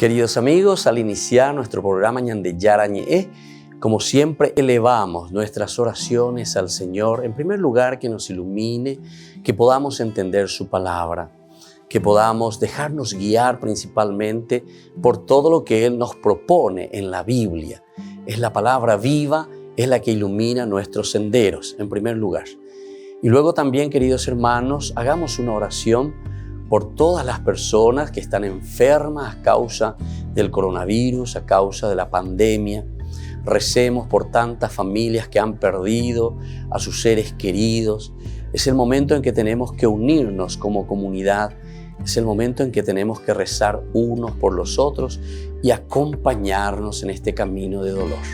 Queridos amigos, al iniciar nuestro programa Ñande Yarañe, como siempre elevamos nuestras oraciones al Señor, en primer lugar que nos ilumine, que podamos entender su palabra, que podamos dejarnos guiar principalmente por todo lo que Él nos propone en la Biblia. Es la palabra viva, es la que ilumina nuestros senderos, en primer lugar. Y luego también, queridos hermanos, hagamos una oración por todas las personas que están enfermas a causa del coronavirus, a causa de la pandemia. Recemos por tantas familias que han perdido a sus seres queridos. Es el momento en que tenemos que unirnos como comunidad. Es el momento en que tenemos que rezar unos por los otros y acompañarnos en este camino de dolor.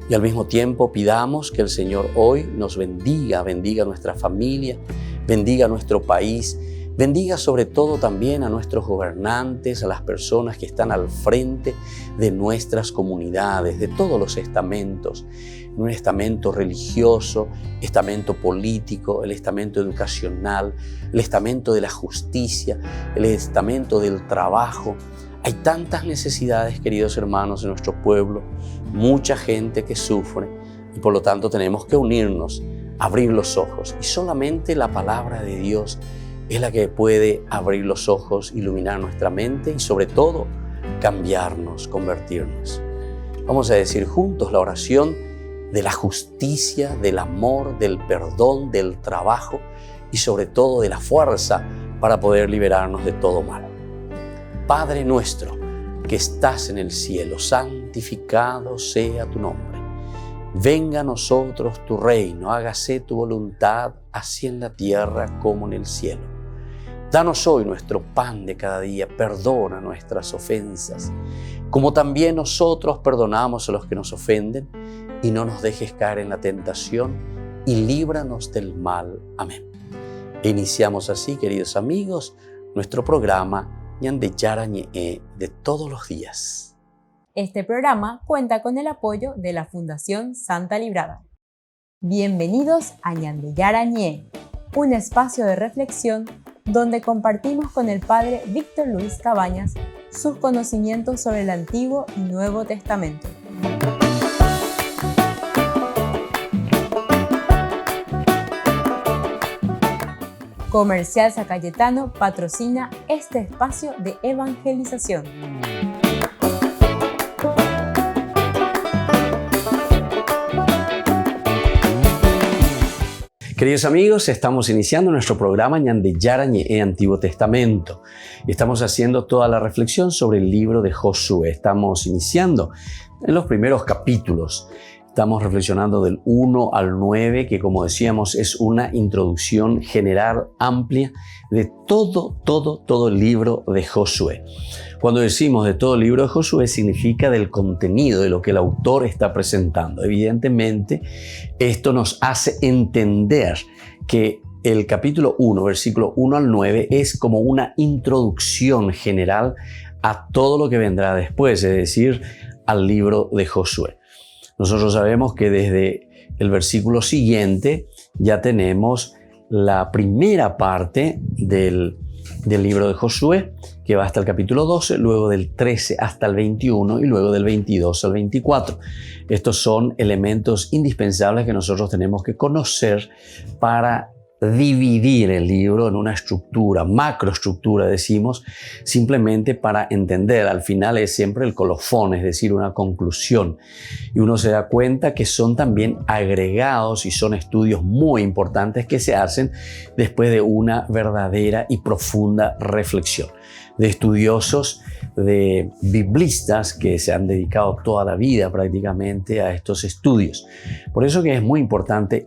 Y al mismo tiempo pidamos que el Señor hoy nos bendiga nuestra familia, bendiga nuestro país, bendiga sobre todo también a nuestros gobernantes, a las personas que están al frente de nuestras comunidades, de todos los estamentos, un estamento religioso, estamento político, el estamento educacional, el estamento de la justicia, el estamento del trabajo. Hay tantas necesidades, queridos hermanos, en nuestro pueblo, mucha gente que sufre y por lo tanto tenemos que unirnos, abrir los ojos y solamente la palabra de Dios es la que puede abrir los ojos, iluminar nuestra mente y sobre todo cambiarnos, convertirnos. Vamos a decir juntos la oración de la justicia, del amor, del perdón, del trabajo y sobre todo de la fuerza para poder liberarnos de todo mal. Padre nuestro que estás en el cielo, santificado sea tu nombre. Venga a nosotros tu reino, hágase tu voluntad, así en la tierra como en el cielo. Danos hoy nuestro pan de cada día, perdona nuestras ofensas, como también nosotros perdonamos a los que nos ofenden, y no nos dejes caer en la tentación, y líbranos del mal. Amén. E iniciamos así, queridos amigos, nuestro programa Ñande Yarañe de todos los días. Este programa cuenta con el apoyo de la Fundación Santa Librada. Bienvenidos a Ñande Yarañe, un espacio de reflexión donde compartimos con el Padre Víctor Luis Cabañas sus conocimientos sobre el Antiguo y Nuevo Testamento. Comercial San Cayetano patrocina este espacio de evangelización. Queridos amigos, estamos iniciando nuestro programa Ñande Yarañe Antiguo Testamento. Estamos haciendo toda la reflexión sobre el libro de Josué. Estamos iniciando en los primeros capítulos. Estamos reflexionando del 1 al 9, que como decíamos es una introducción general amplia de todo el libro de Josué. Cuando decimos de todo el libro de Josué, significa del contenido de lo que el autor está presentando. Evidentemente, esto nos hace entender que el capítulo 1, versículo 1 al 9, es como una introducción general a todo lo que vendrá después, es decir, al libro de Josué. Nosotros sabemos que desde el versículo siguiente ya tenemos la primera parte del libro de Josué, que va hasta el capítulo 12, luego del 13 hasta el 21 y luego del 22 al 24. Estos son elementos indispensables que nosotros tenemos que conocer para dividir el libro en una estructura, macroestructura decimos, simplemente para entender. Al final es siempre el colofón, es decir, una conclusión. Y uno se da cuenta que son también agregados y son estudios muy importantes que se hacen después de una verdadera y profunda reflexión. De estudiosos, de biblistas que se han dedicado toda la vida prácticamente a estos estudios. Por eso que es muy importante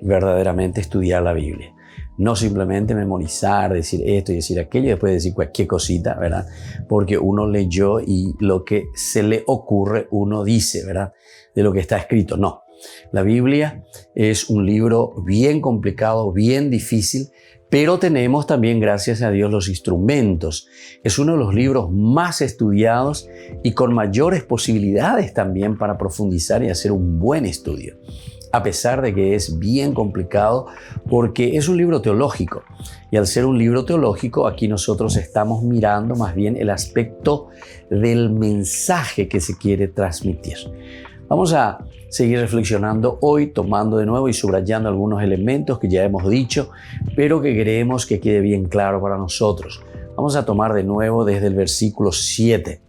verdaderamente estudiar la Biblia. No simplemente memorizar, decir esto y decir aquello y después decir cualquier cosita, ¿verdad? Porque uno leyó y lo que se le ocurre uno dice, ¿verdad? De lo que está escrito. No. La Biblia es un libro bien complicado, bien difícil, pero tenemos también, gracias a Dios, los instrumentos. Es uno de los libros más estudiados y con mayores posibilidades también para profundizar y hacer un buen estudio. a pesar de que es bien complicado porque es un libro teológico. Y al ser un libro teológico, aquí nosotros estamos mirando más bien el aspecto del mensaje que se quiere transmitir. Vamos a seguir reflexionando hoy, tomando de nuevo y subrayando algunos elementos que ya hemos dicho, pero que queremos que quede bien claro para nosotros. Vamos a tomar de nuevo desde el versículo 7.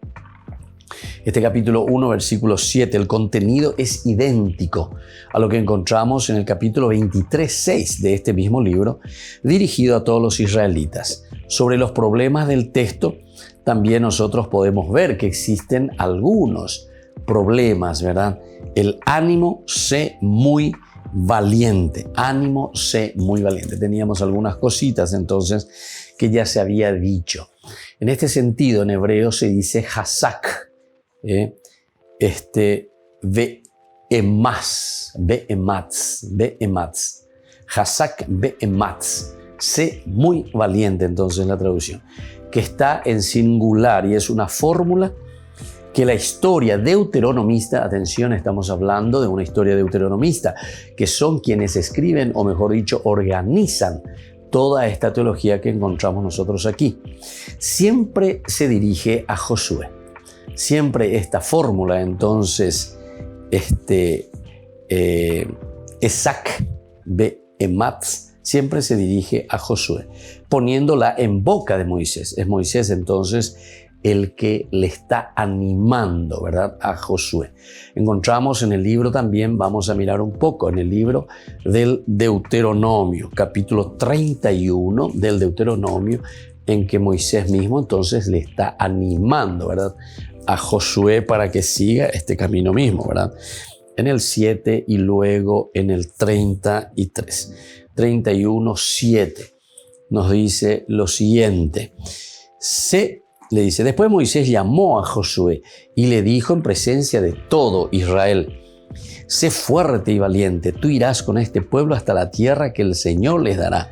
Este capítulo 1, versículo 7, el contenido es idéntico a lo que encontramos en el capítulo 23, 6 de este mismo libro, dirigido a todos los israelitas. Sobre los problemas del texto, también nosotros podemos ver que existen algunos problemas, ¿verdad? El ánimo, sé muy valiente. Ánimo, sé muy valiente. Teníamos algunas cositas entonces que ya se había dicho. En este sentido, en hebreo se dice hazak. Be'ematz, hazak be'ematz, sé muy valiente, entonces la traducción, que está en singular y es una fórmula que la historia deuteronomista, atención, estamos hablando de una historia deuteronomista, que son quienes escriben, o mejor dicho, organizan toda esta teología que encontramos nosotros aquí. Siempre se dirige a Josué. Siempre esta fórmula, entonces, Esak be'ematz, siempre se dirige a Josué, poniéndola en boca de Moisés. Es Moisés, entonces, el que le está animando, ¿verdad?, a Josué. Encontramos en el libro también, vamos a mirar un poco, en el libro del Deuteronomio, capítulo 31 del Deuteronomio, en que Moisés mismo entonces le está animando, ¿verdad?, a Josué para que siga este camino mismo, ¿verdad? En el 7 y luego en el 33. 31, 7 nos dice lo siguiente. Le dice, después Moisés llamó a Josué y le dijo en presencia de todo Israel, sé fuerte y valiente, tú irás con este pueblo hasta la tierra que el Señor les dará,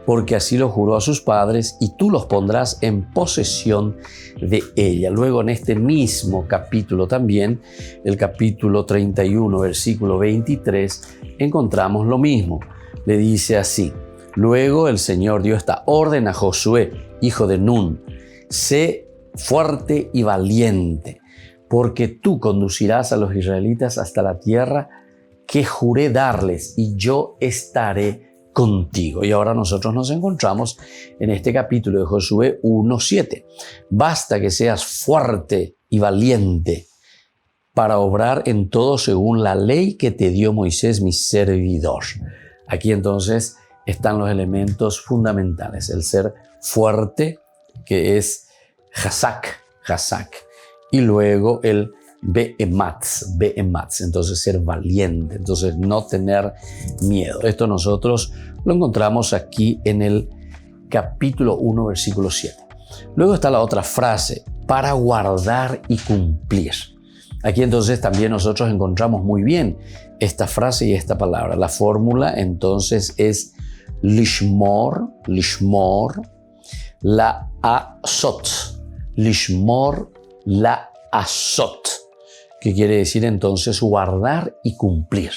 porque así lo juró a sus padres y tú los pondrás en posesión de ella. Luego en este mismo capítulo también, el capítulo 31, versículo 23, encontramos lo mismo. Le dice así, luego el Señor dio esta orden a Josué, hijo de Nun, sé fuerte y valiente, porque tú conducirás a los israelitas hasta la tierra que juré darles y yo estaré contigo. Y ahora nosotros nos encontramos en este capítulo de Josué 1:7. Basta que seas fuerte y valiente para obrar en todo según la ley que te dio Moisés, mi servidor. Aquí entonces están los elementos fundamentales. El ser fuerte, que es hazak, y luego el be'ematz, entonces ser valiente, entonces no tener miedo. Esto nosotros lo encontramos aquí en el capítulo 1, versículo 7. Luego está la otra frase, para guardar y cumplir. Aquí entonces también nosotros encontramos muy bien esta frase y esta palabra. La fórmula entonces es lishmor, la asot, lishmor, la asot, que quiere decir entonces guardar y cumplir.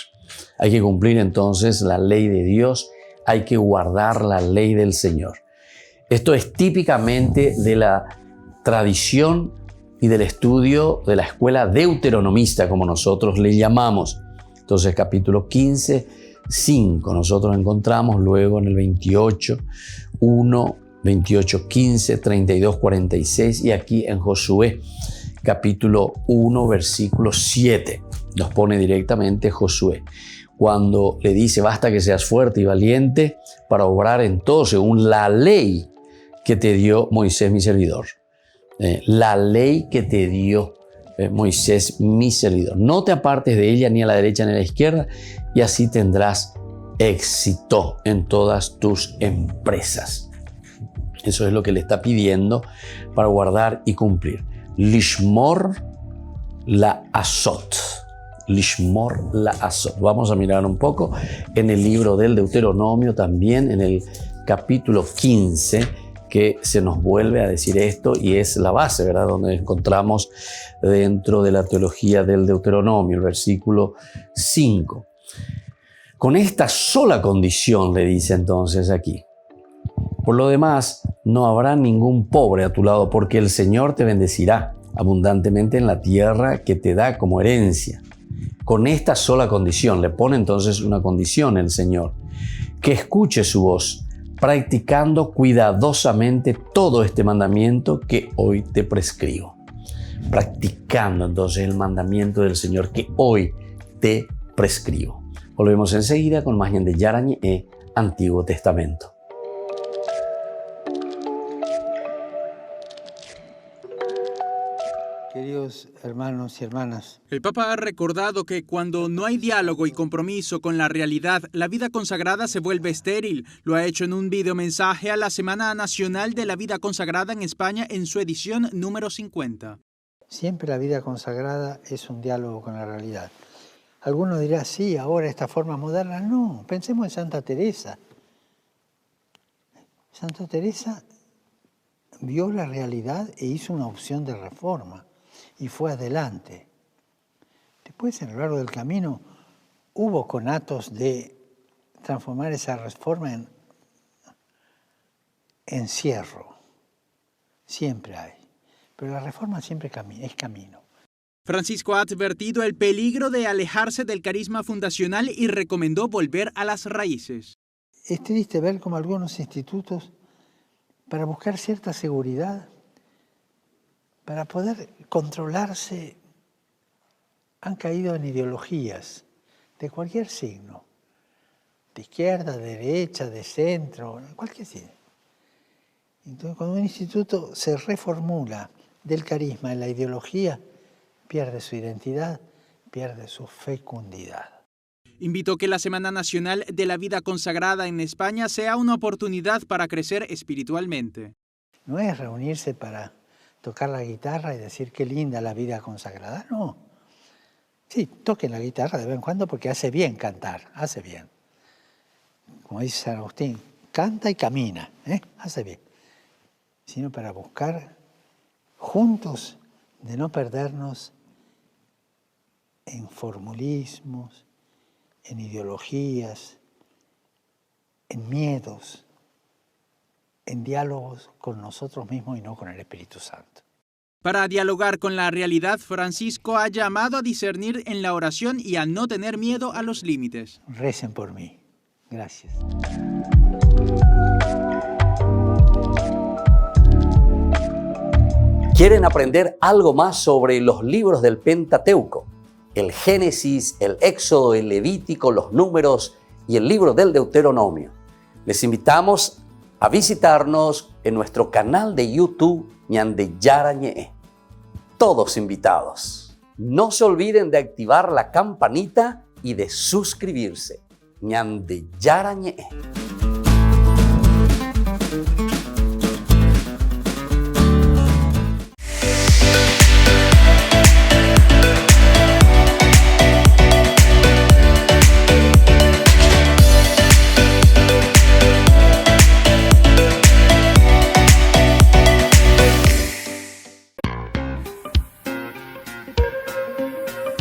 Hay que cumplir entonces la ley de Dios, hay que guardar la ley del Señor. Esto es típicamente de la tradición y del estudio de la escuela deuteronomista, como nosotros le llamamos. Entonces, capítulo 15, 5, nosotros encontramos luego en el 28, 1, 28, 15, 32, 46 y aquí en Josué, capítulo 1, versículo 7. Nos pone directamente Josué. Cuando le dice, basta que seas fuerte y valiente para obrar en todo según la ley que te dio Moisés, mi servidor. La ley que te dio Moisés, mi servidor. No te apartes de ella ni a la derecha ni a la izquierda y así tendrás éxito en todas tus empresas. Eso es lo que le está pidiendo para guardar y cumplir. Lishmor la asot. Lishmor la asot. Vamos a mirar un poco en el libro del Deuteronomio también, en el capítulo 15, que se nos vuelve a decir esto y es la base, ¿verdad? Donde encontramos dentro de la teología del Deuteronomio, el versículo 5. Con esta sola condición, le dice entonces aquí. Por lo demás, no habrá ningún pobre a tu lado, porque el Señor te bendecirá abundantemente en la tierra que te da como herencia. Con esta sola condición, le pone entonces una condición el Señor, que escuche su voz, practicando cuidadosamente todo este mandamiento que hoy te prescribo. Practicando entonces el mandamiento del Señor que hoy te prescribo. Volvemos enseguida con más Ñande Yarañe, Antiguo Testamento. Queridos hermanos y hermanas, el Papa ha recordado que cuando no hay diálogo y compromiso con la realidad, la vida consagrada se vuelve estéril. Lo ha hecho en un videomensaje a la Semana Nacional de la Vida Consagrada en España en su edición número 50. siempre la vida consagrada es un diálogo con la realidad. Alguno dirá, sí, ahora esta forma moderna. No, pensemos en Santa Teresa. Santa Teresa vio la realidad e hizo una opción de reforma y fue adelante. Después, en lo largo del camino, hubo conatos de transformar esa reforma en encierro. Siempre hay. Pero la reforma siempre es camino. Francisco ha advertido el peligro de alejarse del carisma fundacional y recomendó volver a las raíces. Es triste ver cómo algunos institutos, para buscar cierta seguridad, para poder controlarse, han caído en ideologías de cualquier signo, de izquierda, de derecha, de centro, cualquier signo. Entonces, cuando un instituto se reformula del carisma en la ideología, pierde su identidad, pierde su fecundidad. Invitó que la Semana Nacional de la Vida Consagrada en España sea una oportunidad para crecer espiritualmente. No es reunirse para tocar la guitarra y decir qué linda la vida consagrada, no. Sí, toquen la guitarra de vez en cuando porque hace bien cantar, hace bien. Como dice San Agustín, canta y camina, hace bien. Sino para buscar juntos de no perdernos en formulismos, en ideologías, en miedos, en diálogos con nosotros mismos y no con el Espíritu Santo. Para dialogar con la realidad, Francisco ha llamado a discernir en la oración y a no tener miedo a los límites. Recen por mí. Gracias. ¿Quieren aprender algo más sobre los libros del Pentateuco? El Génesis, el Éxodo, el Levítico, los Números y el libro del Deuteronomio. Les invitamos a visitarnos en nuestro canal de YouTube Ñande Yarañe. Todos invitados. No se olviden de activar la campanita y de suscribirse. Ñande Yarañe.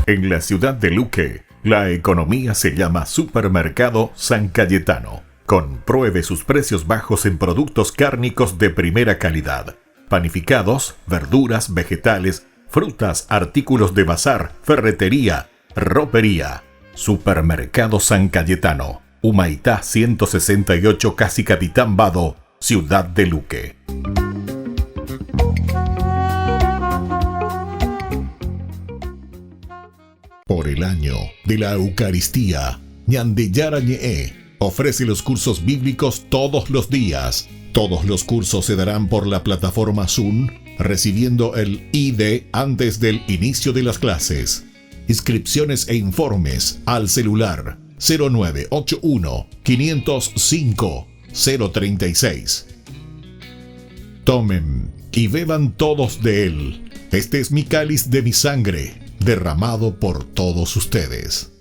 En la ciudad de Luque, la economía se llama Supermercado San Cayetano. Compruebe sus precios bajos en productos cárnicos de primera calidad. Panificados, verduras, vegetales, frutas, artículos de bazar, ferretería, ropería. Supermercado San Cayetano. Humaitá 168, Casi Capitán Vado, ciudad de Luque. Por el año de la Eucaristía, Ñande Yarañe ofrece los cursos bíblicos todos los días. Todos los cursos se darán por la plataforma Zoom, recibiendo el ID antes del inicio de las clases. Inscripciones e informes al celular 0981 505 036. Tomen y beban todos de él. Este es mi cáliz de mi sangre, derramado por todos ustedes.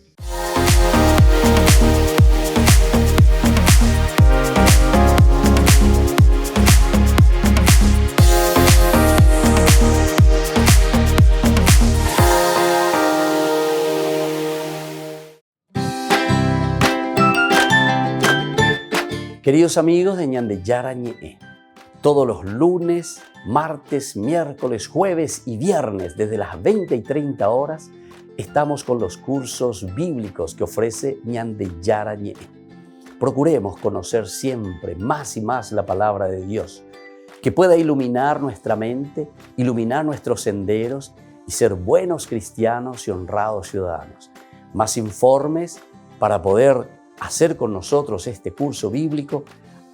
Queridos amigos de Ñande Yarañe, todos los lunes, martes, miércoles, jueves y viernes desde las 20 y 30 horas estamos con los cursos bíblicos que ofrece Ñande Yarañe. Procuremos conocer siempre más y más la palabra de Dios, que pueda iluminar nuestra mente, iluminar nuestros senderos y ser buenos cristianos y honrados ciudadanos. Más informes para poder hacer con nosotros este curso bíblico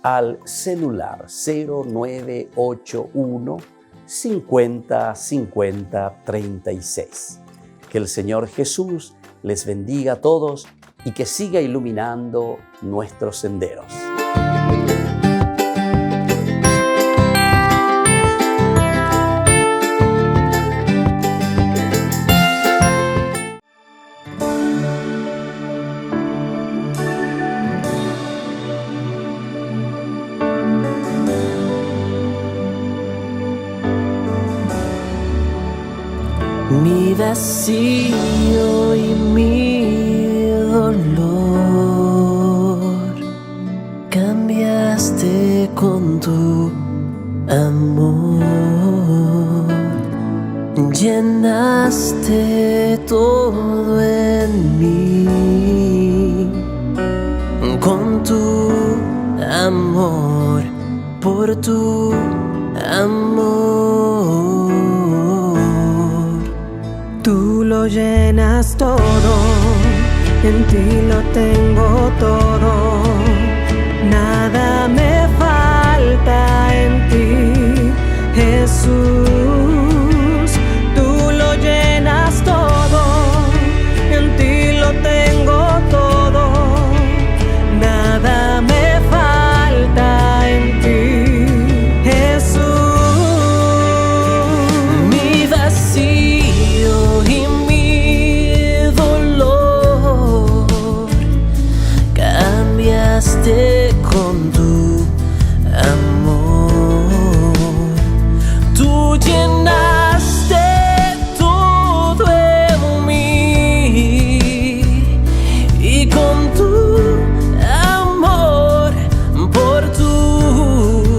al celular 0981 50 50 36. Que el Señor Jesús les bendiga a todos y que siga iluminando nuestros senderos. Mi vacío y mi dolor cambiaste con tu amor, llenaste todo en mí con tu amor, por tu amor. Tú lo llenas todo, en ti lo tengo todo, nada me falta en ti, Jesús. Tú lo llenas todo, en ti lo tengo todo, nada me falta en ti, Jesús. Mi vacío y mi dolor cambiaste con tu amor. Tú llenaste todo en mí y con tu amor, por tu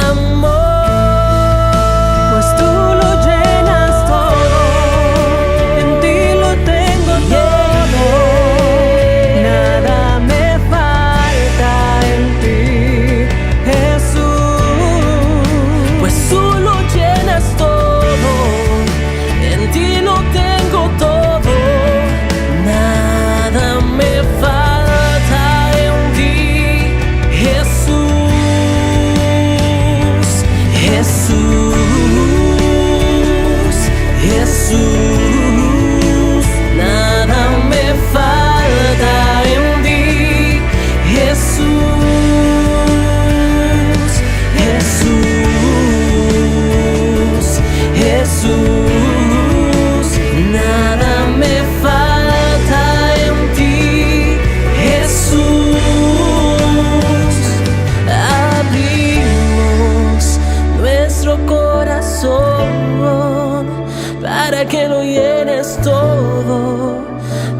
amor. Pues tú lo llenas todo, en ti lo tengo todo, nada me falta en ti, Jesús. Pues tú lo llenas todo, en ti lo tengo todo, nada me falta en ti, Jesús, Jesús, Jesús, nada me falta en ti, Jesús, Jesús, Jesús, nada me falta en ti, Jesús. Abrimos nuestro corazón para que lo llenes todo,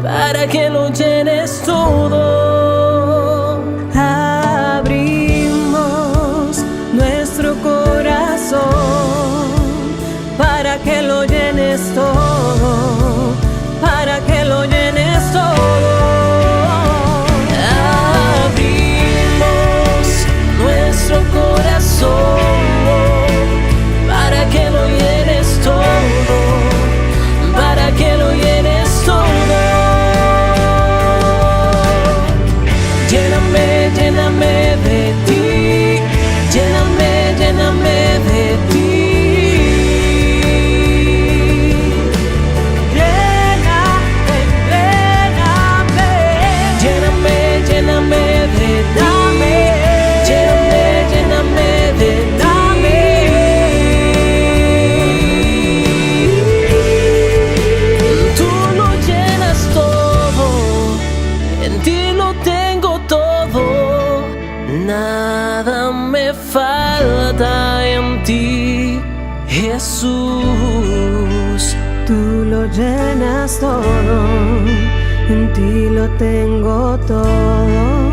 para que lo llenes todo. Abrimos nuestro corazón para que lo llenes todo, para que lo llenes todo. Abrimos nuestro corazón para que lo llenes todo, para que lo llenes todo. Lléname, lléname de ti, lléname, lléname de ti. Lléname, lléname de ti, lléname, lléname de ti. Tú lo llenas todo, en ti lo tengo todo, nada me falta en ti, Jesús. Tú lo llenas todo, en ti lo tengo todo,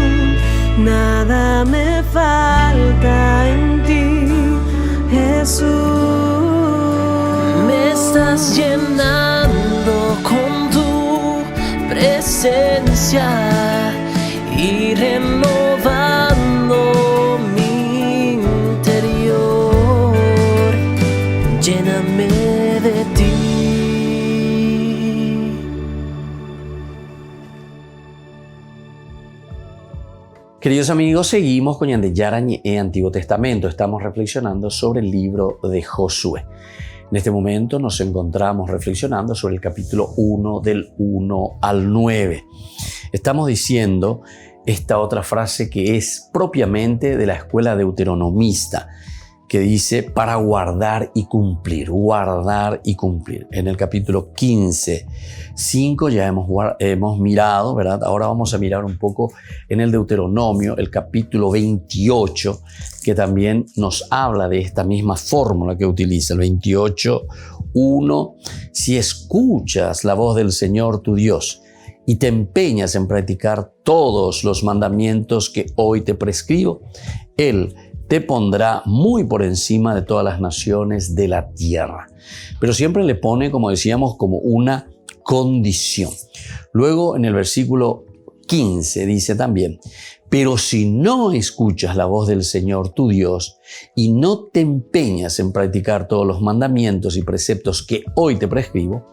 nada me falta en ti, Jesús. Me estás llenando con tu presencia y renovando mi interior. Lléname de ti. Queridos amigos, seguimos con Ñande Yarañe, Antiguo Testamento. Estamos reflexionando sobre el libro de Josué. En este momento nos encontramos reflexionando sobre el capítulo 1 del 1 al 9. Estamos diciendo esta otra frase que es propiamente de la escuela deuteronomista, que dice para guardar y cumplir, guardar y cumplir. En el capítulo 15:5 ya hemos mirado, ¿verdad? Ahora vamos a mirar un poco en el Deuteronomio, el capítulo 28, que también nos habla de esta misma fórmula que utiliza. El 28:1, si escuchas la voz del Señor tu Dios y te empeñas en practicar todos los mandamientos que hoy te prescribo, Él te pondrá muy por encima de todas las naciones de la tierra. Pero siempre le pone, como decíamos, como una condición. Luego en el versículo 15 dice también, pero si no escuchas la voz del Señor tu Dios y no te empeñas en practicar todos los mandamientos y preceptos que hoy te prescribo,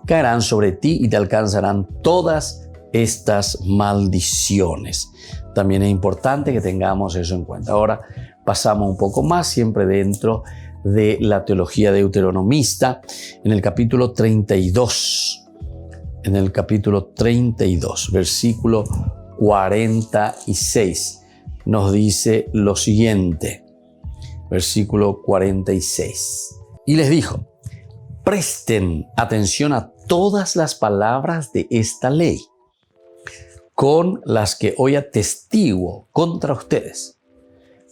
caerán sobre ti y te alcanzarán todas estas maldiciones. También es importante que tengamos eso en cuenta. Ahora pasamos un poco más, siempre dentro de la teología deuteronomista, en el capítulo 32. En el capítulo 32, versículo 46, nos dice lo siguiente. Versículo 46. Y les dijo, presten atención a todas las palabras de esta ley, con las que hoy atestiguo contra ustedes.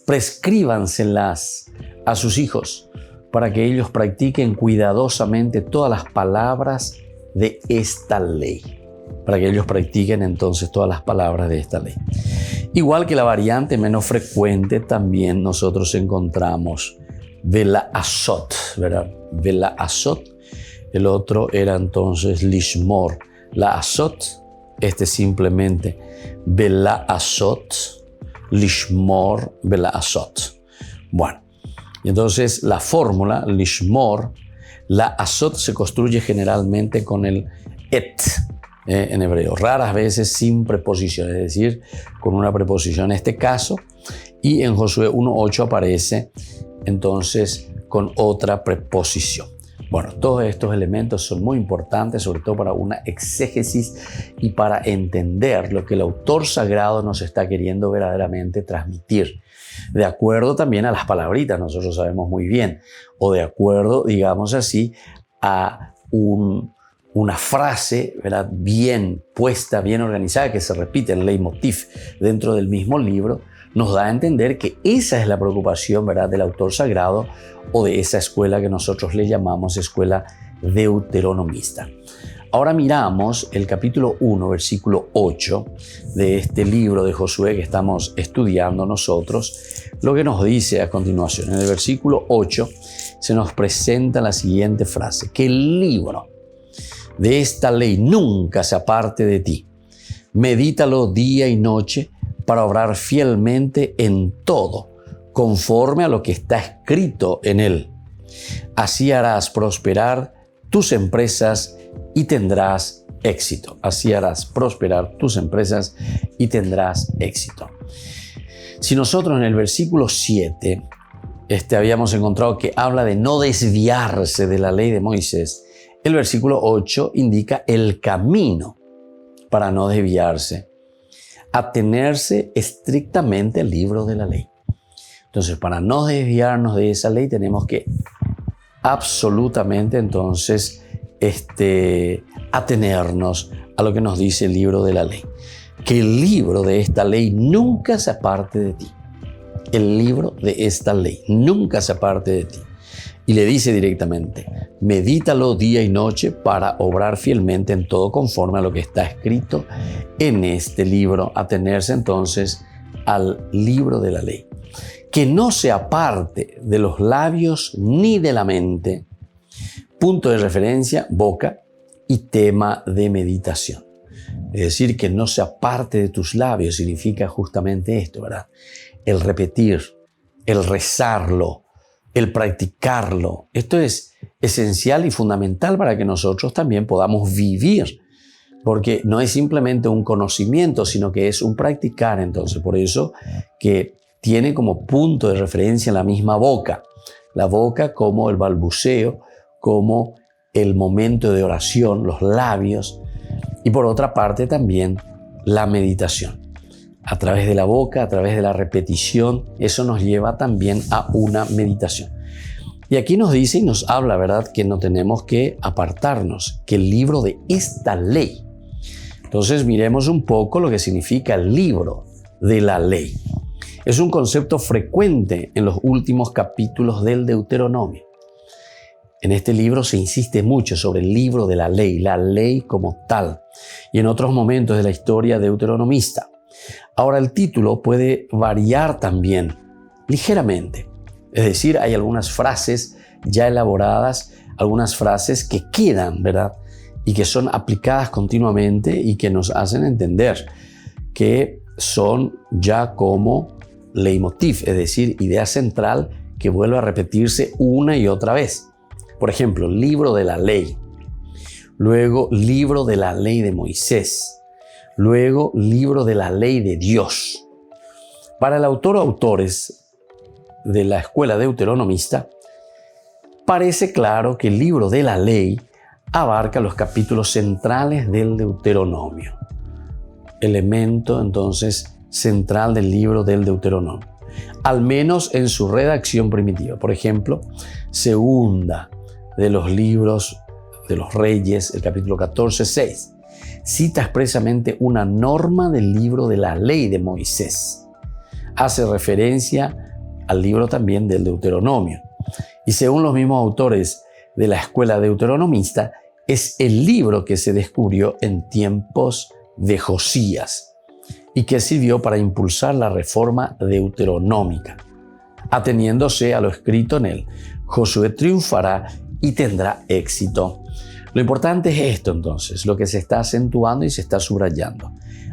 Prescríbanselas a sus hijos para que ellos practiquen cuidadosamente todas las palabras de esta ley. Para que ellos practiquen entonces todas las palabras de esta ley. Igual que la variante menos frecuente, también nosotros encontramos Vela Azot, ¿verdad? Vela Azot. El otro era entonces Lishmor. La Azot, simplemente Vela Azot. Lishmor Vela Azot. Bueno, y entonces la fórmula Lishmor, la Azot se construye generalmente con el et en hebreo, raras veces sin preposición, es decir, con una preposición en este caso, y en Josué 1:8 aparece entonces con otra preposición. Bueno, todos estos elementos son muy importantes, sobre todo para una exégesis y para entender lo que el autor sagrado nos está queriendo verdaderamente transmitir. De acuerdo también a las palabritas, nosotros sabemos muy bien, o de acuerdo, digamos así, a una frase, ¿verdad?, bien puesta, bien organizada, que se repite en leitmotiv dentro del mismo libro, nos da a entender que esa es la preocupación, ¿verdad?, del autor sagrado o de esa escuela que nosotros le llamamos escuela deuteronomista. Ahora miramos el capítulo 1, versículo 8 de este libro de Josué que estamos estudiando nosotros, lo que nos dice a continuación. En el versículo 8 se nos presenta la siguiente frase, que el libro de esta ley nunca se aparte de ti. Medítalo día y noche para obrar fielmente en todo, conforme a lo que está escrito en él. Así harás prosperar tus empresas y tendrás éxito. Así harás prosperar tus empresas y tendrás éxito. Si nosotros en el versículo 7 habíamos encontrado que habla de no desviarse de la ley de Moisés, el versículo 8 indica el camino para no desviarse, atenerse estrictamente al libro de la ley. Entonces, para no desviarnos de esa ley, tenemos que absolutamente entonces atenernos a lo que nos dice el libro de la ley. Que el libro de esta ley nunca se aparte de ti. El libro de esta ley nunca se aparte de ti. Y le dice directamente, medítalo día y noche para obrar fielmente en todo conforme a lo que está escrito en este libro. Atenerse entonces al libro de la ley, que no se aparte de los labios ni de la mente. Punto de referencia, boca, y tema de meditación. Es decir, que no se aparte de tus labios significa justamente esto, ¿verdad? El repetir, el rezarlo, el practicarlo. Esto es esencial y fundamental para que nosotros también podamos vivir, porque no es simplemente un conocimiento, sino que es un practicar. Entonces, por eso que tiene como punto de referencia la misma boca. La boca como el balbuceo, como el momento de oración, los labios, y por otra parte también la meditación. A través de la boca, a través de la repetición, eso nos lleva también a una meditación. Y aquí nos dice y nos habla, ¿verdad?, que no tenemos que apartarnos, que el libro de esta ley. Entonces miremos un poco lo que significa el libro de la ley. Es un concepto frecuente en los últimos capítulos del Deuteronomio. En este libro se insiste mucho sobre el libro de la ley como tal, y en otros momentos de la historia deuteronomista. Ahora, el título puede variar también ligeramente. Es decir, hay algunas frases ya elaboradas, algunas frases que quedan, ¿verdad?, y que son aplicadas continuamente y que nos hacen entender que son ya como leitmotiv, es decir, idea central que vuelve a repetirse una y otra vez. Por ejemplo, libro de la ley, luego libro de la ley de Moisés, luego libro de la ley de Dios. Para el autor o autores de la escuela deuteronomista, parece claro que el libro de la ley abarca los capítulos centrales del Deuteronomio, elemento entonces central del libro del Deuteronomio, al menos en su redacción primitiva. Por ejemplo, segunda de los libros de los Reyes, el capítulo 14:6, cita expresamente una norma del libro de la ley de Moisés. Hace referencia al libro también del Deuteronomio. Y según los mismos autores de la escuela deuteronomista, es el libro que se descubrió en tiempos de Josías y que sirvió para impulsar la reforma deuteronómica. Ateniéndose a lo escrito en él, Josué triunfará y tendrá éxito. Lo importante es esto entonces, lo que se está acentuando y se está subrayando.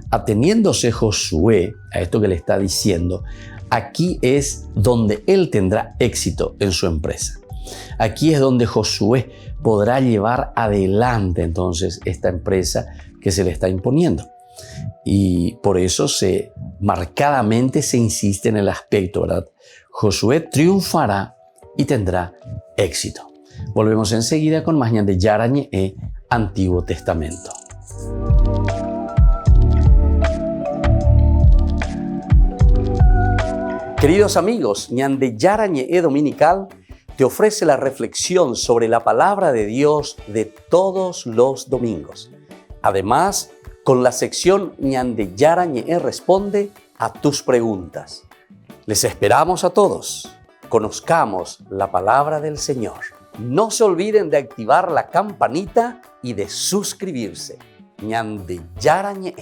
Ateniéndose Josué a esto que le está diciendo, aquí es donde él tendrá éxito en su empresa. Aquí es donde Josué podrá llevar adelante entonces esta empresa que se le está imponiendo. Y por eso marcadamente se insiste en el aspecto, ¿verdad? Josué triunfará y tendrá éxito. Volvemos enseguida con más Ñande Yarañe, Antiguo Testamento. Queridos amigos, Ñande Yarañe Dominical te ofrece la reflexión sobre la palabra de Dios de todos los domingos. Además, con la sección Ñande Yarañe responde a tus preguntas. Les esperamos a todos. Conozcamos la palabra del Señor. No se olviden de activar la campanita y de suscribirse. Ñande Yarañe.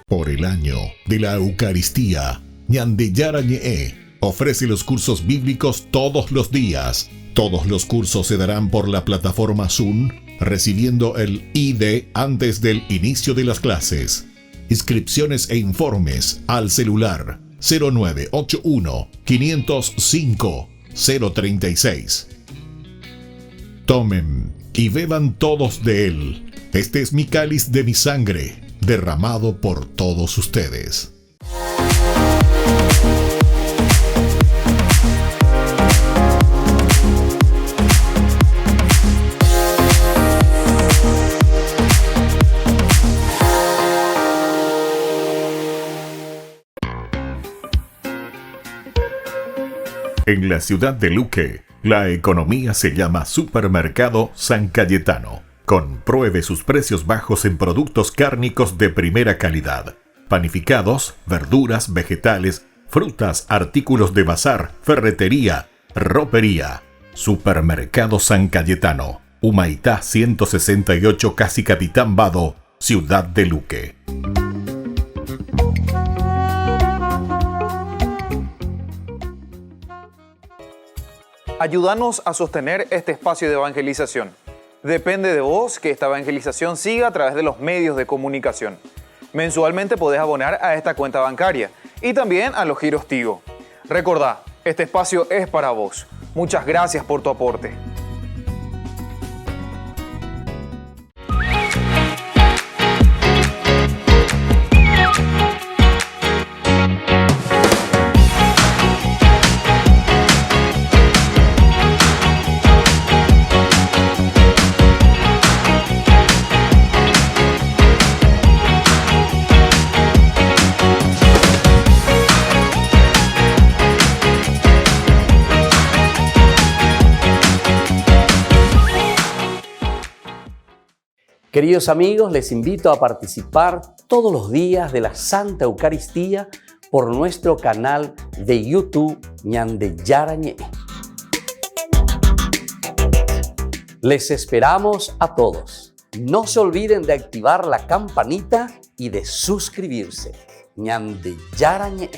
Por el año de la Eucaristía, Ñande Yarañe ofrece los cursos bíblicos todos los días. Todos los cursos se darán por la plataforma Zoom, recibiendo el ID antes del inicio de las clases. Inscripciones e informes al celular 0981 505 036. Tomen y beban todos de él. Este es mi cáliz de mi sangre, derramado por todos ustedes. En la ciudad de Luque, la economía se llama Supermercado San Cayetano. Compruebe sus precios bajos en productos cárnicos de primera calidad. Panificados, verduras, vegetales, frutas, artículos de bazar, ferretería, ropería. Supermercado San Cayetano. Humaitá 168, casi Capitán Vado, Ciudad de Luque. Ayúdanos a sostener este espacio de evangelización. Depende de vos que esta evangelización siga a través de los medios de comunicación. Mensualmente podés abonar a esta cuenta bancaria y también a los giros Tigo. Recordá, este espacio es para vos. Muchas gracias por tu aporte. Queridos amigos, les invito a participar todos los días de la Santa Eucaristía por nuestro canal de YouTube Ñande Yarañé. Les esperamos a todos. No se olviden de activar la campanita y de suscribirse. Ñande Yarañé.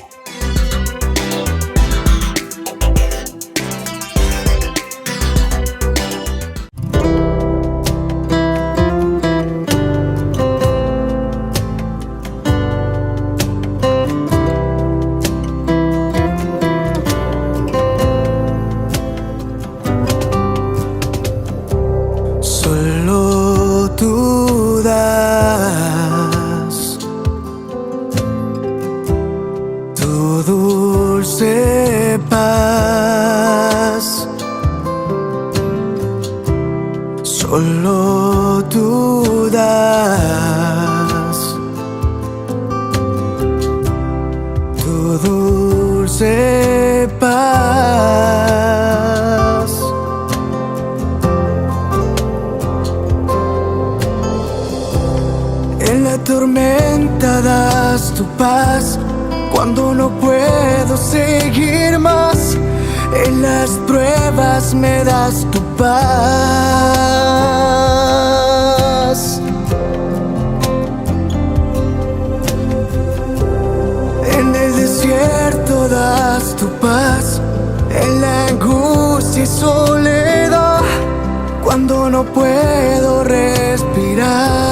Solo tú das tu dulce paz. En la tormenta das tu paz cuando no puedo seguir más. En las pruebas me das tu paz. En el desierto das tu paz. En la angustia y soledad, cuando no puedo respirar.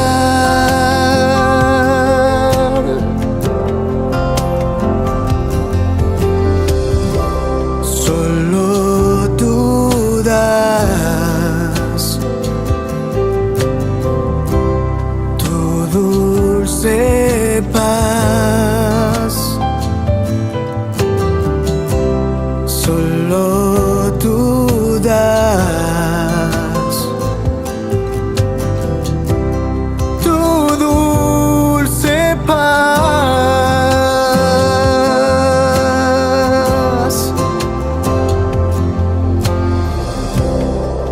Paz, solo tú das tu dulce paz.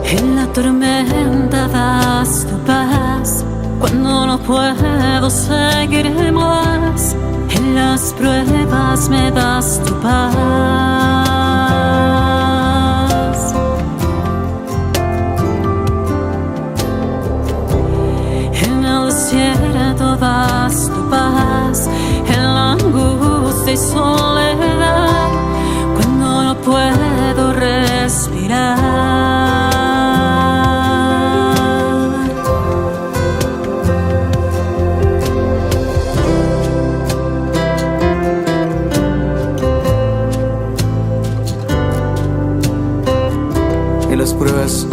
En la tormenta das tu paz cuando no puedo seguir más. En las pruebas me das tu paz. En el desierto das tu paz. En la angustia y soledad, cuando no puedo respirar. En las pruebas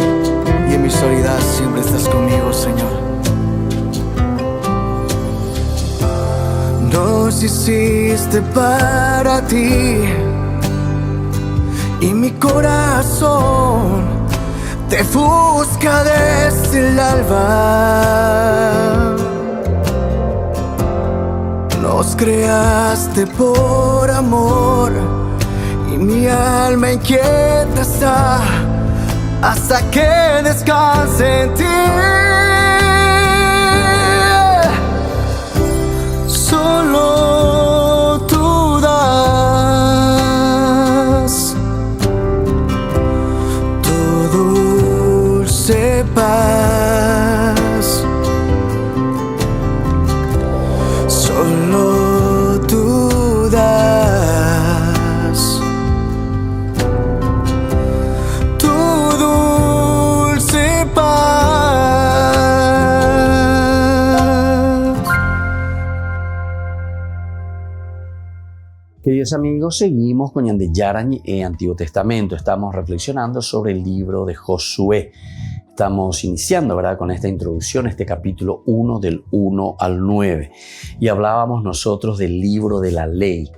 y en mi soledad siempre estás conmigo, Señor. Nos hiciste para ti y mi corazón te busca desde el alba. Nos creaste por amor y mi alma inquieta está hasta que descanse en ti. Solo tú das tu dulce paz. Queridos amigos, seguimos con Ñande Yarañe Antiguo Testamento. Estamos reflexionando sobre el libro de Josué. Estamos iniciando, ¿verdad?, con esta introducción, este capítulo 1 del 1 al 9. Y hablábamos nosotros del libro de la ley.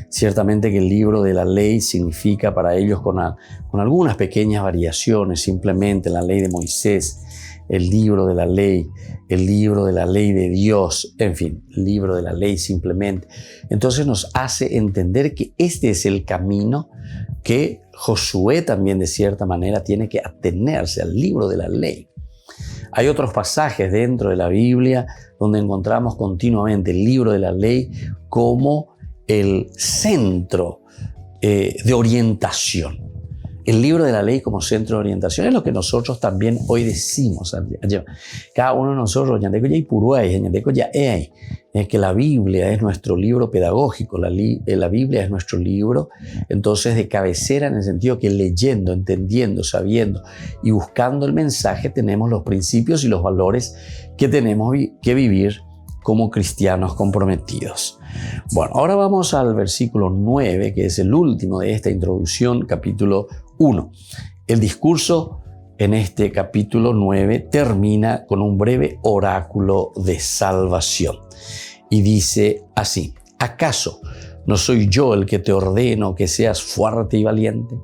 Ciertamente que el libro de la ley significa para ellos con algunas pequeñas variaciones, simplemente la ley de Moisés, el libro de la ley de Dios, en fin, el libro de la ley simplemente. Entonces nos hace entender que este es el camino que Josué también de cierta manera tiene que atenerse al libro de la ley. Hay otros pasajes dentro de la Biblia donde encontramos continuamente el libro de la ley como el centro de orientación. El libro de la ley como centro de orientación es lo que nosotros también hoy decimos. Cada uno de nosotros, que la Biblia es nuestro libro pedagógico, la Biblia es nuestro libro, entonces de cabecera, en el sentido que leyendo, entendiendo, sabiendo y buscando el mensaje tenemos los principios y los valores que tenemos que vivir como cristianos comprometidos. Bueno, ahora vamos al versículo 9, que es el último de esta introducción, capítulo 1. El discurso en este capítulo 9 termina con un breve oráculo de salvación. Y dice así: ¿acaso no soy yo el que te ordeno que seas fuerte y valiente?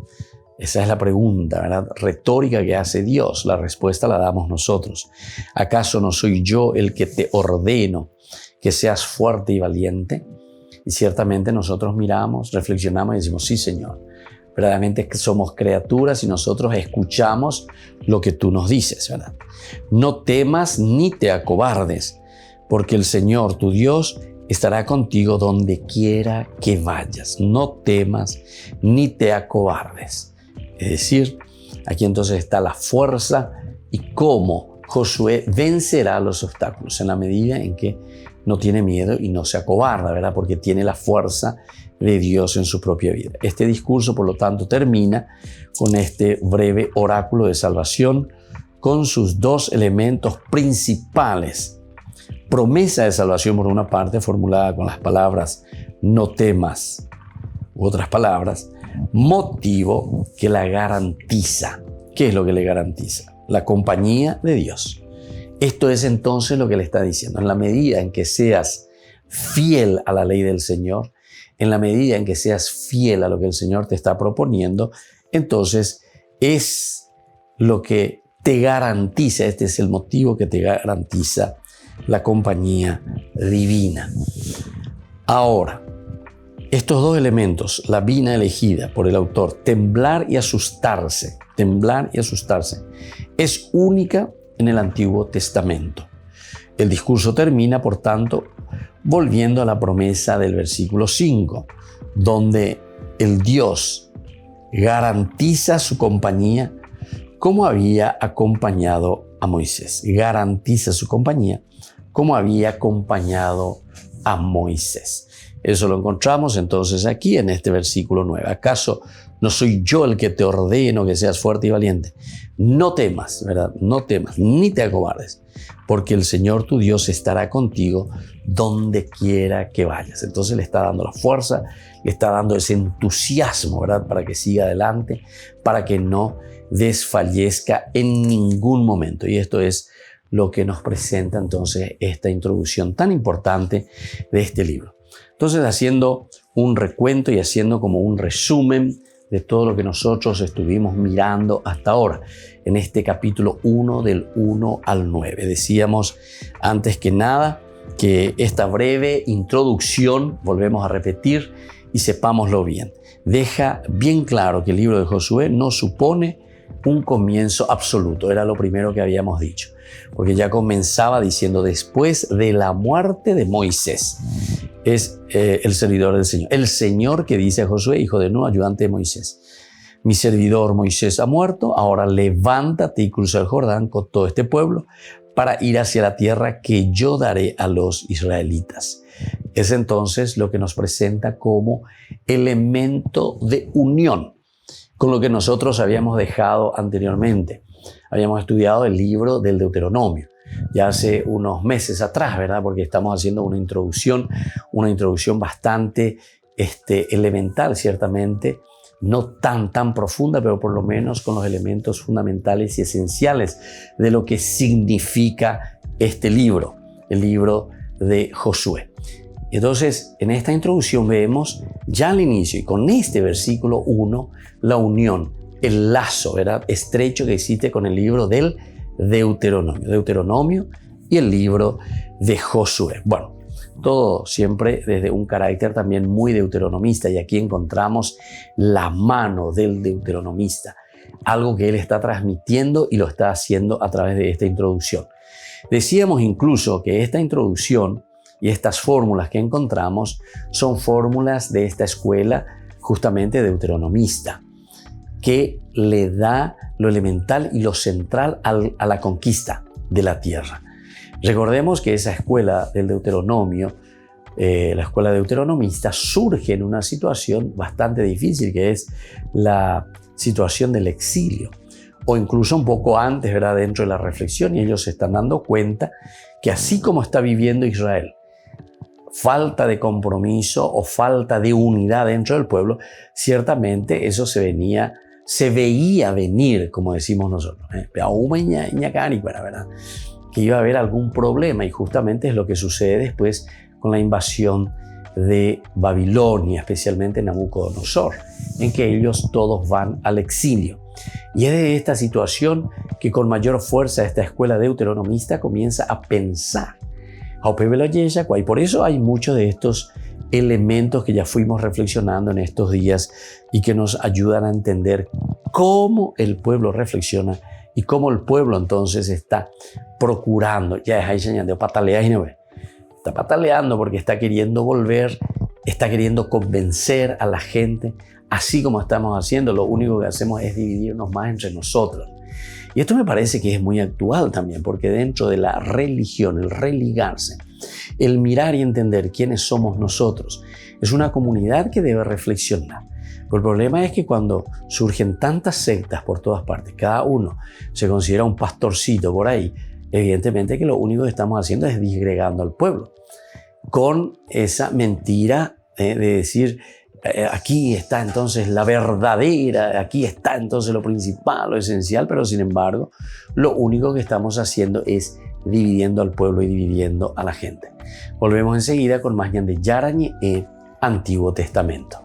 Esa es la pregunta, ¿verdad?, retórica que hace Dios. La respuesta la damos nosotros. ¿Acaso no soy yo el que te ordeno que seas fuerte y valiente? Y ciertamente nosotros miramos, reflexionamos y decimos: sí, Señor. Verdaderamente somos criaturas y nosotros escuchamos lo que tú nos dices, ¿verdad? No temas ni te acobardes, porque el Señor, tu Dios, estará contigo donde quiera que vayas. No temas ni te acobardes. Es decir, aquí entonces está la fuerza y cómo Josué vencerá los obstáculos en la medida en que no tiene miedo y no se acobarda, ¿verdad? Porque tiene la fuerza de Dios en su propia vida. Este discurso, por lo tanto, termina con este breve oráculo de salvación con sus dos elementos principales. Promesa de salvación, por una parte, formulada con las palabras no temas, u otras palabras, motivo que la garantiza. ¿Qué es lo que le garantiza? La compañía de Dios. Esto es entonces lo que le está diciendo. En la medida en que seas fiel a la ley del Señor, en la medida en que seas fiel a lo que el Señor te está proponiendo, entonces es lo que te garantiza, este es el motivo que te garantiza la compañía divina. Ahora, estos dos elementos, la vina elegida por el autor, temblar y asustarse, es única en el Antiguo Testamento. El discurso termina, por tanto, volviendo a la promesa del versículo 5, donde el Dios garantiza su compañía como había acompañado a Moisés. Garantiza su compañía como había acompañado a Moisés. Eso lo encontramos entonces aquí en este versículo 9. ¿Acaso no soy yo el que te ordeno que seas fuerte y valiente? No temas, ¿verdad? No temas, ni te acobardes, porque el Señor tu Dios estará contigo donde quiera que vayas. Entonces le está dando la fuerza, le está dando ese entusiasmo, ¿verdad?, para que siga adelante, para que no desfallezca en ningún momento. Y esto es lo que nos presenta entonces esta introducción tan importante de este libro. Entonces, haciendo un recuento y haciendo como un resumen de todo lo que nosotros estuvimos mirando hasta ahora en este capítulo 1 del 1 al 9. Decíamos antes que nada que esta breve introducción, volvemos a repetir y sepámoslo bien, deja bien claro que el libro de Josué no supone un comienzo absoluto. Era lo primero que habíamos dicho, porque ya comenzaba diciendo: después de la muerte de Moisés. Es el servidor del Señor. El Señor que dice a Josué, hijo de Nun, ayudante de Moisés: mi servidor Moisés ha muerto, ahora levántate y cruza el Jordán con todo este pueblo para ir hacia la tierra que yo daré a los israelitas. Es entonces lo que nos presenta como elemento de unión con lo que nosotros habíamos dejado anteriormente. Habíamos estudiado el libro del Deuteronomio ya hace unos meses atrás, ¿verdad? Porque estamos haciendo una introducción bastante elemental, ciertamente, no tan profunda, pero por lo menos con los elementos fundamentales y esenciales de lo que significa este libro, el libro de Josué. Entonces, en esta introducción vemos ya al inicio, y con este versículo 1, la unión, el lazo, ¿verdad?, estrecho que existe con el libro del Deuteronomio y el libro de Josué. Bueno, todo siempre desde un carácter también muy deuteronomista, y aquí encontramos la mano del deuteronomista, algo que él está transmitiendo y lo está haciendo a través de esta introducción. Decíamos incluso que esta introducción y estas fórmulas que encontramos son fórmulas de esta escuela justamente deuteronomista, que le da lo elemental y lo central a la conquista de la tierra. Recordemos que esa escuela del Deuteronomio, la escuela deuteronomista, surge en una situación bastante difícil, que es la situación del exilio, o incluso un poco antes, ¿verdad?, dentro de la reflexión, y ellos se están dando cuenta que así como está viviendo Israel, falta de compromiso o falta de unidad dentro del pueblo, ciertamente eso se veía venir, como decimos nosotros, ¿verdad?, que iba a haber algún problema, y justamente es lo que sucede después con la invasión de Babilonia, especialmente Nabucodonosor, en que ellos todos van al exilio. Y es de esta situación que con mayor fuerza esta escuela deuteronomista comienza a pensar. Y por eso hay muchos de estos elementos que ya fuimos reflexionando en estos días y que nos ayudan a entender cómo el pueblo reflexiona y cómo el pueblo entonces está procurando. Está pataleando porque está queriendo volver, está queriendo convencer a la gente, así como estamos haciendo. Lo único que hacemos es dividirnos más entre nosotros. Y esto me parece que es muy actual también, porque dentro de la religión, el religarse, el mirar y entender quiénes somos nosotros, es una comunidad que debe reflexionar. Pero el problema es que cuando surgen tantas sectas por todas partes, cada uno se considera un pastorcito por ahí, evidentemente que lo único que estamos haciendo es disgregando al pueblo, con esa mentira de decir, aquí está entonces la verdadera, aquí está entonces lo principal, lo esencial, pero sin embargo, lo único que estamos haciendo es dividiendo al pueblo y dividiendo a la gente. Volvemos enseguida con más Ñande Yarañe, Antiguo Testamento.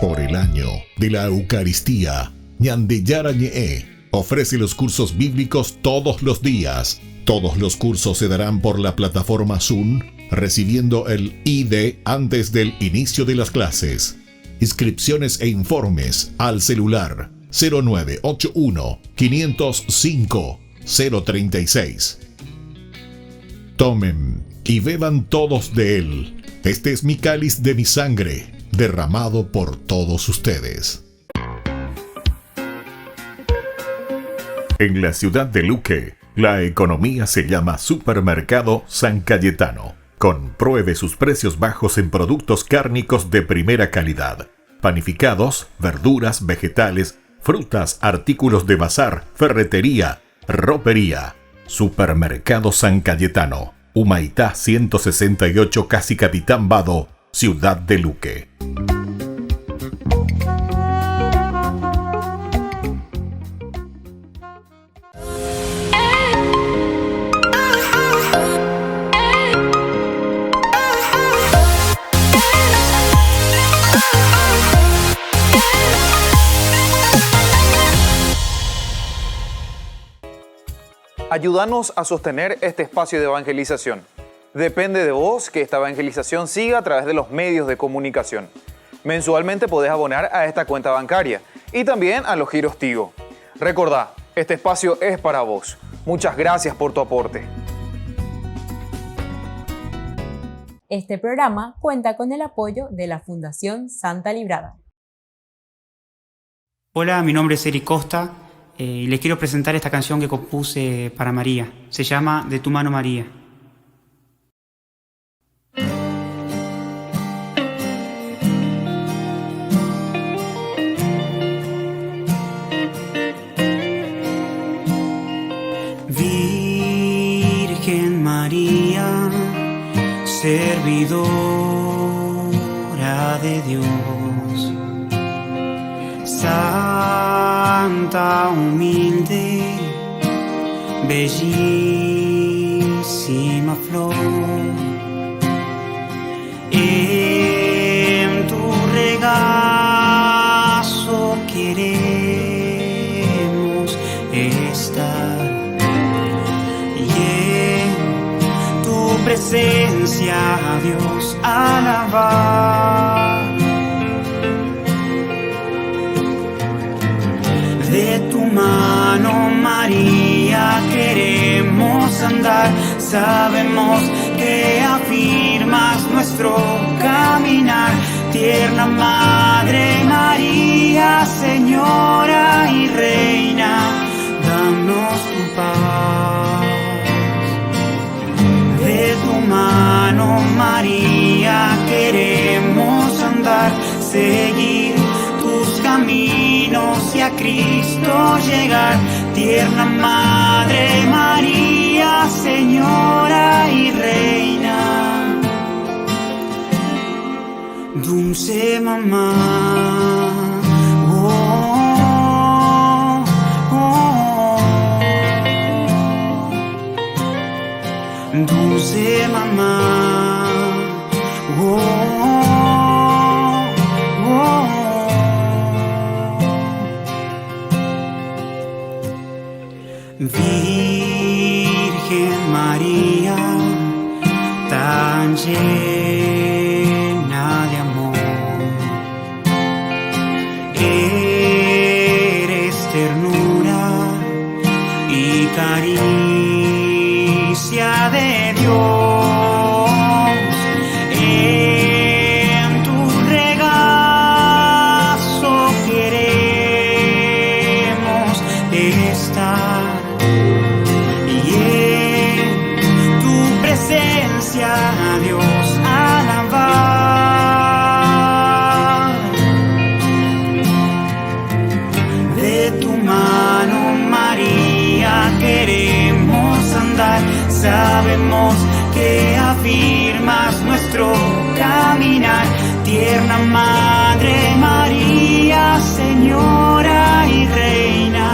Por el año de la Eucaristía, Ñande Yarañe ofrece los cursos bíblicos todos los días. Todos los cursos se darán por la plataforma Zoom, recibiendo el ID antes del inicio de las clases. Inscripciones e informes al celular 0981 505 036. Tomen y beban todos de él. Este es mi cáliz de mi sangre, derramado por todos ustedes. En la ciudad de Luque, la economía se llama Supermercado San Cayetano. Compruebe sus precios bajos en productos cárnicos de primera calidad. Panificados, verduras, vegetales, frutas, artículos de bazar, ferretería, ropería. Supermercado San Cayetano. Humaitá 168, Casi Capitán Vado, Ciudad de Luque. Ayúdanos a sostener este espacio de evangelización. Depende de vos que esta evangelización siga a través de los medios de comunicación. Mensualmente podés abonar a esta cuenta bancaria y también a los giros Tigo. Recordá, este espacio es para vos. Muchas gracias por tu aporte. Este programa cuenta con el apoyo de la Fundación Santa Librada. Hola, mi nombre es Eric Costa y les quiero presentar esta canción que compuse para María. Se llama De tu mano María. Virgen María, servidora de Dios, santa, humilde, bellísima flor, en tu regazo queremos estar y en tu presencia a Dios alabar. De tu mano, María, queremos andar. Sabemos que afirmas nuestro caminar. Tierna Madre María, Señora y Reina, danos tu paz. De tu mano, María, queremos andar, seguir tus caminos y a Cristo llegar. Tierna Madre María, Señora y Reina, dulce mamá. Oh, oh, oh. Dulce mamá. Oh, oh, oh. Virgen María, tan llena de amor, eres ternura y caricia de Dios. En tu regazo queremos estar y en tu presencia a Dios alabar. De tu mano, María, queremos andar. Sabemos que afirmas nuestro caminar. Tierna Madre María, Señora y Reina,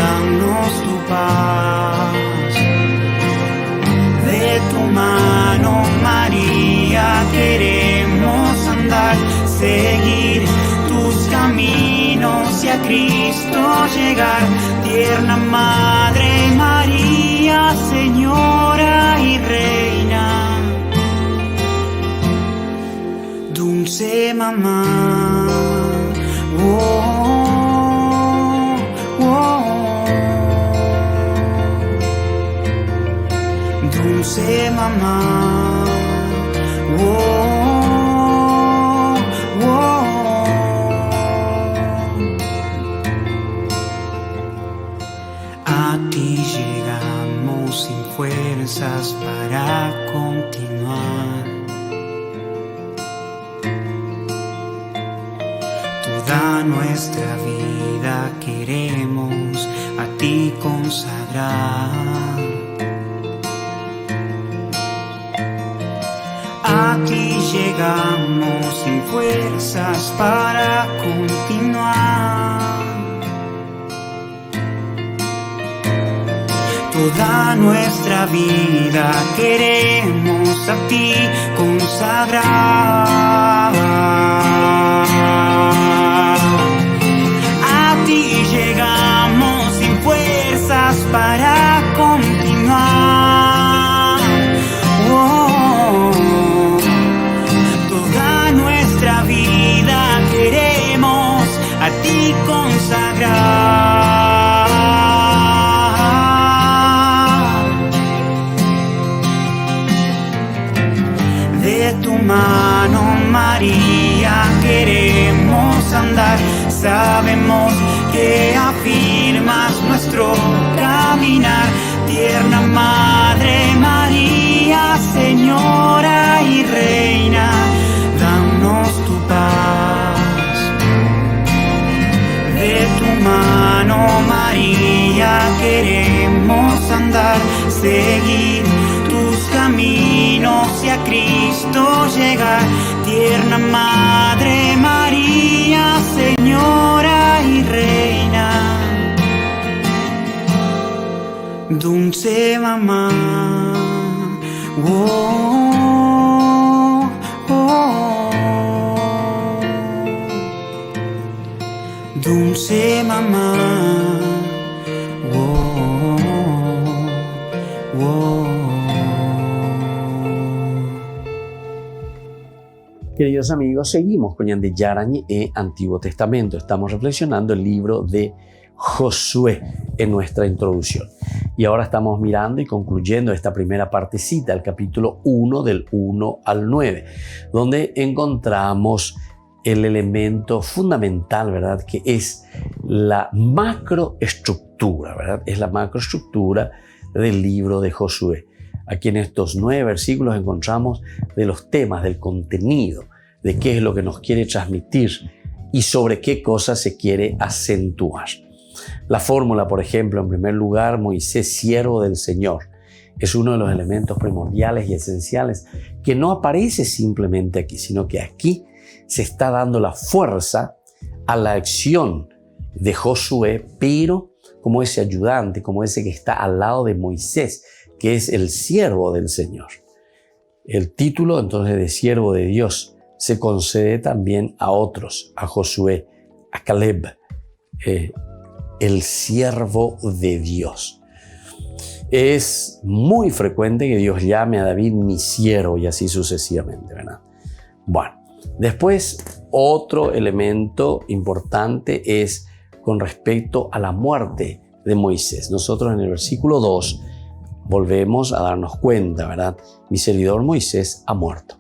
danos tu paz. De tu mano, María, queremos andar, seguir tus caminos y a Cristo llegar. Tierna Madre María, Señora y Reina, dulce mamá. Oh, oh, oh. Dulce mamá. Oh, oh, oh. A ti llegamos sin fuerzas para continuar. Toda nuestra vida queremos a ti consagrar. A ti llegamos sin fuerzas para continuar. Toda nuestra vida queremos a ti consagrar. A ti llegamos sin fuerzas para continuar. Oh, toda nuestra vida queremos a ti consagrar. De tu mano, María, queremos andar. Sabemos que afirmas nuestro caminar. Tierna Madre María, Señora y Reina, danos tu paz. De tu mano, María, queremos andar, seguir tus caminos a Cristo llegar. Tierna Madre María, Señora y Reina, dulce mamá, oh, oh, dulce mamá, oh, oh. Queridos amigos, seguimos con Ñande Yarañe Antiguo Testamento. Estamos reflexionando el libro de Josué en nuestra introducción. Y ahora estamos mirando y concluyendo esta primera partecita, el capítulo 1 del 1 al 9, donde encontramos el elemento fundamental, ¿verdad? Que es la macroestructura, ¿verdad? Es la macroestructura del libro de Josué. Aquí en estos 9 versículos encontramos de los temas, del contenido, de qué es lo que nos quiere transmitir y sobre qué cosas se quiere acentuar. La fórmula, por ejemplo, en primer lugar, Moisés, siervo del Señor, es uno de los elementos primordiales y esenciales que no aparece simplemente aquí, sino que aquí se está dando la fuerza a la acción de Josué, pero como ese ayudante, como ese que está al lado de Moisés, que es el siervo del Señor. El título entonces de siervo de Dios se concede también a otros, a Josué, a Caleb, el siervo de Dios. Es muy frecuente que Dios llame a David mi siervo y así sucesivamente, ¿verdad? Bueno, después otro elemento importante es con respecto a la muerte de Moisés. Nosotros en el versículo 2 volvemos a darnos cuenta, ¿verdad? Mi servidor Moisés ha muerto.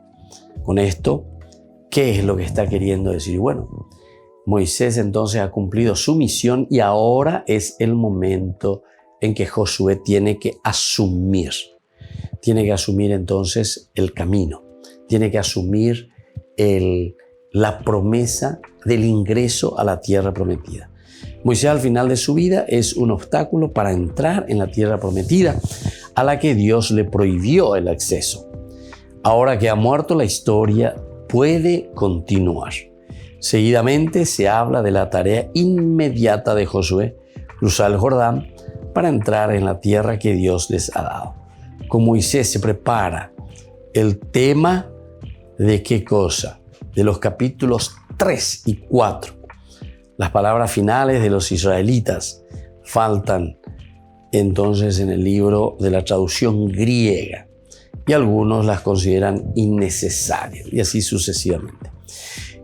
Con esto, ¿qué es lo que está queriendo decir? Bueno, Moisés entonces ha cumplido su misión y ahora es el momento en que Josué tiene que asumir. Tiene que asumir entonces el camino. Tiene que asumir la promesa del ingreso a la tierra prometida. Moisés al final de su vida es un obstáculo para entrar en la tierra prometida a la que Dios le prohibió el acceso. Ahora que ha muerto, la historia puede continuar. Seguidamente se habla de la tarea inmediata de Josué, cruzar el Jordán para entrar en la tierra que Dios les ha dado. Con Moisés se prepara el tema de qué cosa, de los capítulos 3 y 4. Las palabras finales de los israelitas faltan entonces en el libro de la traducción griega y algunos las consideran innecesarias y así sucesivamente.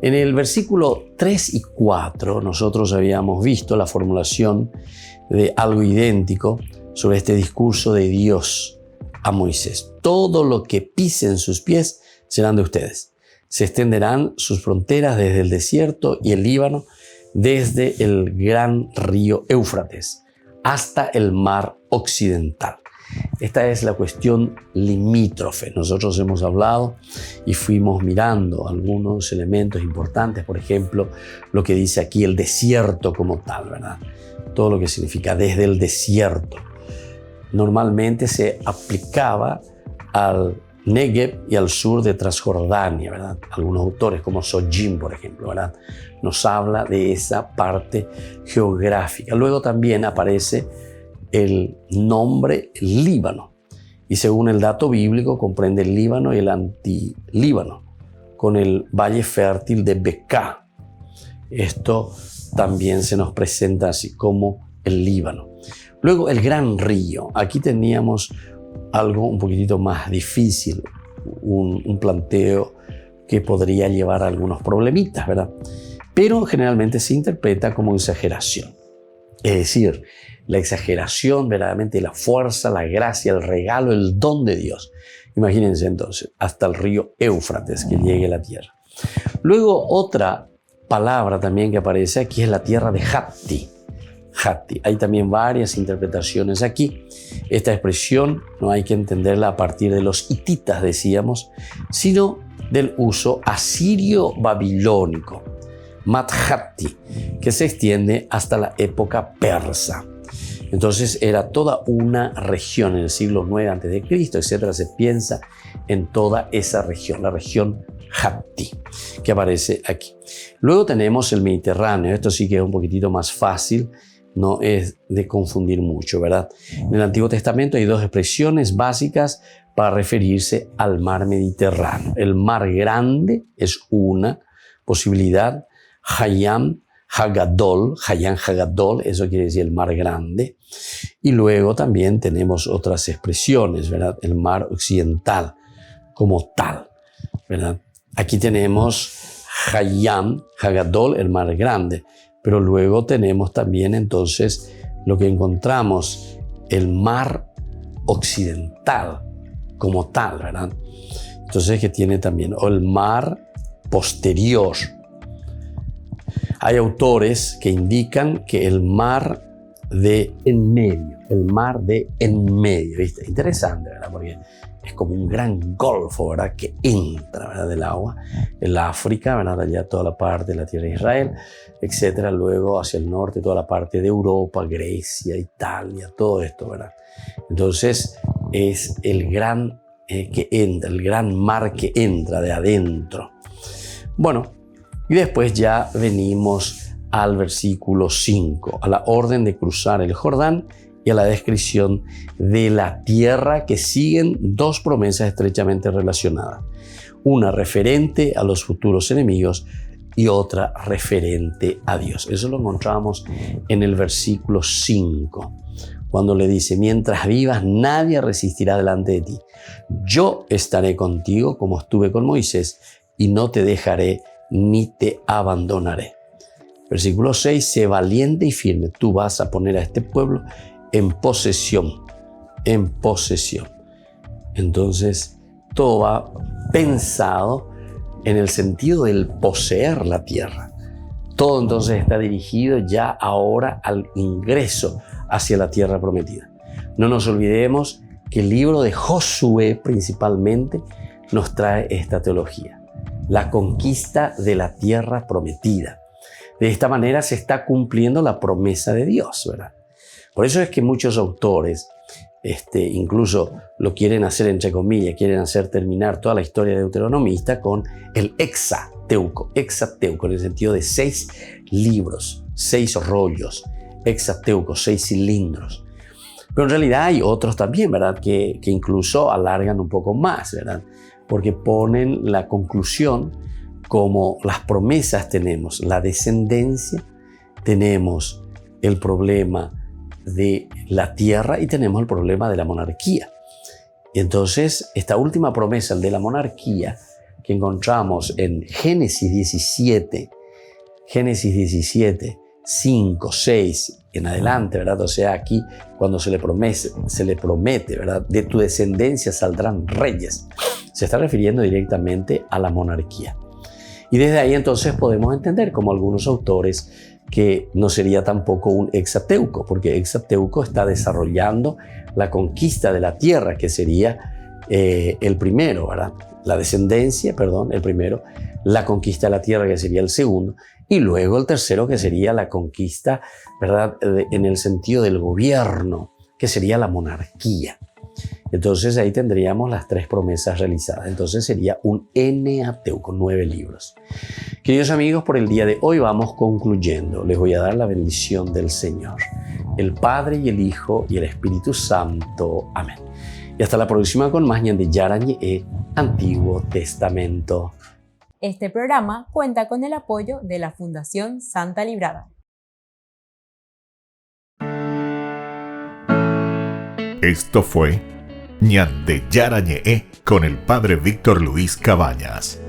En el versículo 3 y 4 nosotros habíamos visto la formulación de algo idéntico sobre este discurso de Dios a Moisés. Todo lo que pisen sus pies serán de ustedes. Se extenderán sus fronteras desde el desierto y el Líbano, desde el gran río Éufrates hasta el mar occidental. Esta es la cuestión limítrofe. Nosotros hemos hablado y fuimos mirando algunos elementos importantes, por ejemplo, lo que dice aquí el desierto como tal, ¿verdad? Todo lo que significa desde el desierto. Normalmente se aplicaba al Negev y al sur de Transjordania, ¿verdad? Algunos autores como Sojim, por ejemplo, ¿verdad? Nos habla de esa parte geográfica. Luego también aparece el nombre Líbano. Y según el dato bíblico, comprende el Líbano y el antilíbano, con el valle fértil de Becá. Esto también se nos presenta así como el Líbano. Luego el gran río. Aquí teníamos algo un poquitito más difícil, un planteo que podría llevar a algunos problemitas, ¿verdad? Pero generalmente se interpreta como exageración. Es decir, la exageración verdaderamente de la fuerza, la gracia, el regalo, el don de Dios. Imagínense entonces, hasta el río Éufrates que llegue a la tierra. Luego otra palabra también que aparece aquí es la tierra de Hatti. Hatti. Hay también varias interpretaciones aquí. Esta expresión no hay que entenderla a partir de los hititas, decíamos, sino del uso asirio-babilónico, Madhatti, que se extiende hasta la época persa. Entonces era toda una región en el siglo IX a.C., etcétera. Se piensa en toda esa región, la región Hatti, que aparece aquí. Luego tenemos el Mediterráneo. Esto sí que es un poquitito más fácil, no es de confundir mucho, ¿verdad? En el Antiguo Testamento hay dos expresiones básicas para referirse al mar Mediterráneo. El mar grande es una posibilidad, Hayam Hagadol, eso quiere decir el mar grande. Y luego también tenemos otras expresiones, ¿verdad? El mar occidental como tal, ¿verdad? Aquí tenemos Hayam Hagadol, el mar grande, pero luego tenemos también entonces lo que encontramos, el mar occidental como tal, ¿verdad? Entonces que tiene también, o el mar posterior. Hay autores que indican que el mar de en medio, ¿viste? Interesante, ¿verdad? Porque es como un gran golfo, ¿verdad? Que entra, ¿verdad? Del agua, el África, ¿verdad? Allá toda la parte de la tierra de Israel, etcétera. Luego hacia el norte, toda la parte de Europa, Grecia, Italia, todo esto, ¿verdad? Entonces es el gran que entra, el gran mar que entra de adentro. Bueno, y después ya venimos al versículo 5, a la orden de cruzar el Jordán y a la descripción de la tierra, que siguen dos promesas estrechamente relacionadas. Una referente a los futuros enemigos y otra referente a Dios. Eso lo encontramos en el versículo 5, cuando le dice: mientras vivas nadie resistirá delante de ti. Yo estaré contigo como estuve con Moisés y no te dejaré ni te abandonaré. Versículo 6, sé valiente y firme. Tú vas a poner a este pueblo en posesión. Entonces, todo va pensado en el sentido del poseer la tierra. Todo entonces está dirigido ya ahora al ingreso hacia la tierra prometida. No nos olvidemos que el libro de Josué principalmente nos trae esta teología, la conquista de la tierra prometida. De esta manera se está cumpliendo la promesa de Dios, ¿verdad? Por eso es que muchos autores incluso lo quieren hacer, entre comillas, quieren hacer terminar toda la historia deuteronomista con el Hexateuco, en el sentido de 6 libros, 6 rollos, Hexateuco, 6 cilindros. Pero en realidad hay otros también, ¿verdad? Que incluso alargan un poco más, ¿verdad? Porque ponen la conclusión como las promesas. Tenemos la descendencia, tenemos el problema de la tierra y tenemos el problema de la monarquía. Y entonces esta última promesa, el de la monarquía, que encontramos en Génesis 17, 5, 6 en adelante, ¿verdad? O sea, aquí cuando se le promete, ¿verdad? De tu descendencia saldrán reyes. Se está refiriendo directamente a la monarquía. Y desde ahí entonces podemos entender, como algunos autores, que no sería tampoco un Hexateuco, porque Hexateuco está desarrollando la conquista de la tierra, que sería el primero, ¿verdad? La descendencia, perdón, el primero, la conquista de la tierra, que sería el segundo, y luego el tercero, que sería la conquista, ¿verdad? En el sentido del gobierno, que sería la monarquía. Entonces ahí tendríamos las 3 promesas realizadas. Entonces sería un Eneateuco, 9 libros. Queridos amigos, por el día de hoy vamos concluyendo. Les voy a dar la bendición del Señor, el Padre y el Hijo y el Espíritu Santo. Amén. Y hasta la próxima con más Ñande Yarañe, Antiguo Testamento. Este programa cuenta con el apoyo de la Fundación Santa Librada. Esto fue Ñande Yarañe con el Padre Víctor Luis Cabañas.